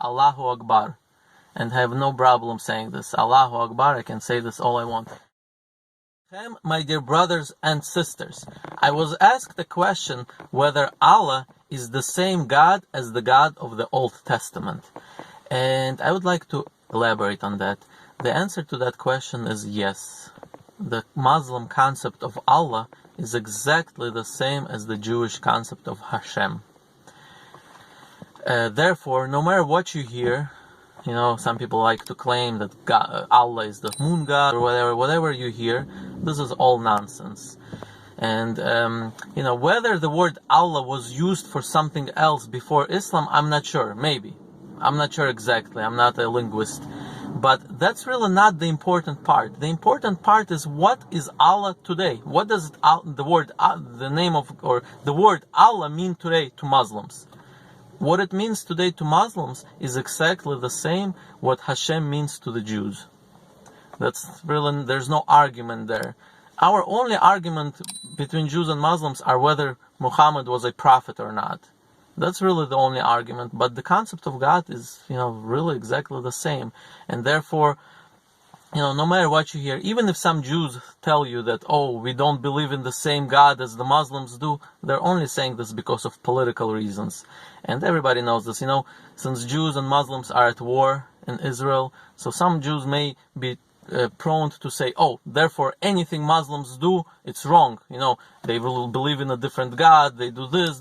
Allahu Akbar, and have no problem saying this. Allahu Akbar, I can say this all I want. My dear brothers and sisters, I was asked the question whether Allah is the same God as the God of the Old Testament. And I would like to elaborate on that. The answer to that question is yes. The Muslim concept of Allah is exactly the same as the Jewish concept of Hashem. Therefore, no matter what you hear, some people like to claim that Allah is the moon god or whatever you hear, this is all nonsense. And, whether the word Allah was used for something else before Islam, I'm not sure. Maybe. I'm not sure exactly. I'm not a linguist. But that's really not the important part. The important part is, what is Allah today? What does the word Allah mean today to Muslims? What it means today to Muslims is exactly the same what Hashem means to the Jews. That's really, there's no argument there. Our only argument between Jews and Muslims are whether Muhammad was a prophet or not. That's really the only argument. But the concept of God is, really exactly the same. And therefore, no matter what you hear, even if some Jews tell you that, we don't believe in the same God as the Muslims do, they're only saying this because of political reasons. And everybody knows this, since Jews and Muslims are at war in Israel, so some Jews may be prone to say, therefore anything Muslims do, it's wrong. They will believe in a different God, they do this,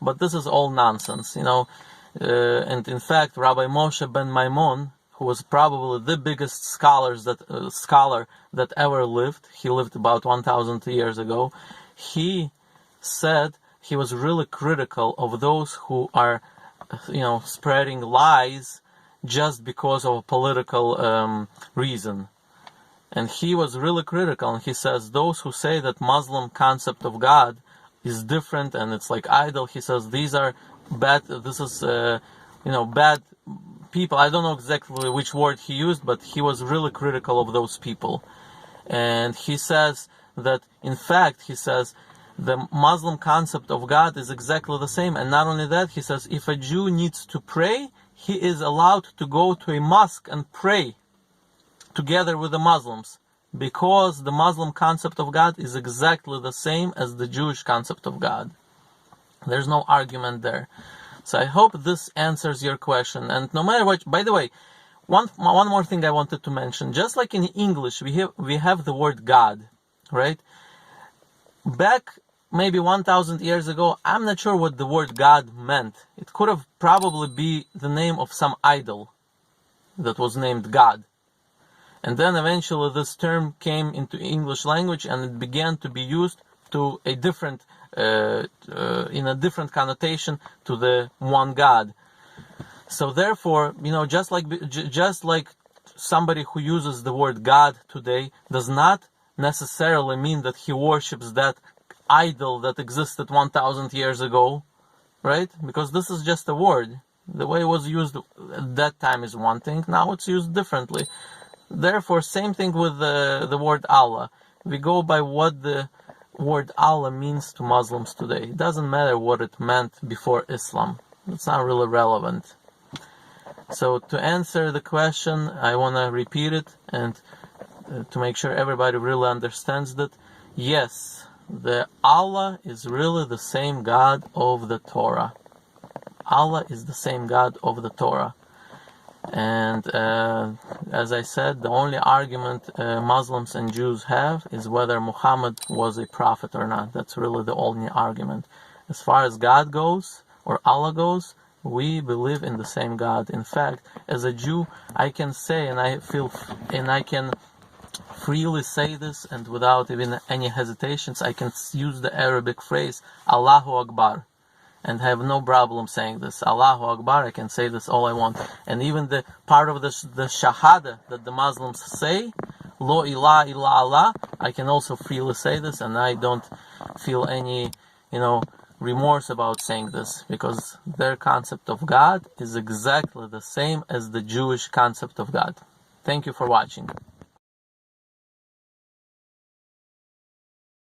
but this is all nonsense, and in fact, Rabbi Moshe ben Maimon, who was probably the biggest scholar that ever lived, he lived about 1,000 years ago, he said he was really critical of those who are, spreading lies just because of a political reason. And he was really critical, and he says those who say that Muslim concept of God is different and it's like idol, he says these are bad, this is, bad people. I don't know exactly which word he used, but he was really critical of those people. And he says that, in fact, the Muslim concept of God is exactly the same. And not only that, he says if a Jew needs to pray, he is allowed to go to a mosque and pray together with the Muslims, because the Muslim concept of God is exactly the same as the Jewish concept of God. There's no argument there. So I hope this answers your question. And no matter what, by the way, one more thing I wanted to mention. Just like in English, we have the word God, right? Back maybe 1,000 years ago, I'm not sure what the word God meant. It could have probably be the name of some idol that was named God. And then eventually this term came into English language and it began to be used to a different, in a different connotation to the one God. So therefore, just like somebody who uses the word God today does not necessarily mean that he worships that idol that existed 1,000 years ago, right? Because this is just a word. The way it was used at that time is one thing, now it's used differently. Therefore, same thing with the word Allah. We go by what the word Allah means to Muslims today. It doesn't matter what it meant before Islam. It's not really relevant. So to answer the question, I want to repeat it and to make sure everybody really understands that. Yes, the Allah is really the same God of the Torah. Allah is the same God of the Torah. And as I said, the only argument Muslims and Jews have is whether Muhammad was a prophet or not. That's really the only argument. As far as God goes, or Allah goes, we believe in the same God. In fact, as a Jew, I can say, and I can freely say this, and without even any hesitations, I can use the Arabic phrase, Allahu Akbar, and have no problem saying this. Allahu Akbar, I can say this all I want. And even the part of the Shahada that the Muslims say, Lo ilaha illa Allah, I can also freely say this, and I don't feel any, remorse about saying this, because their concept of God is exactly the same as the Jewish concept of God. Thank you for watching.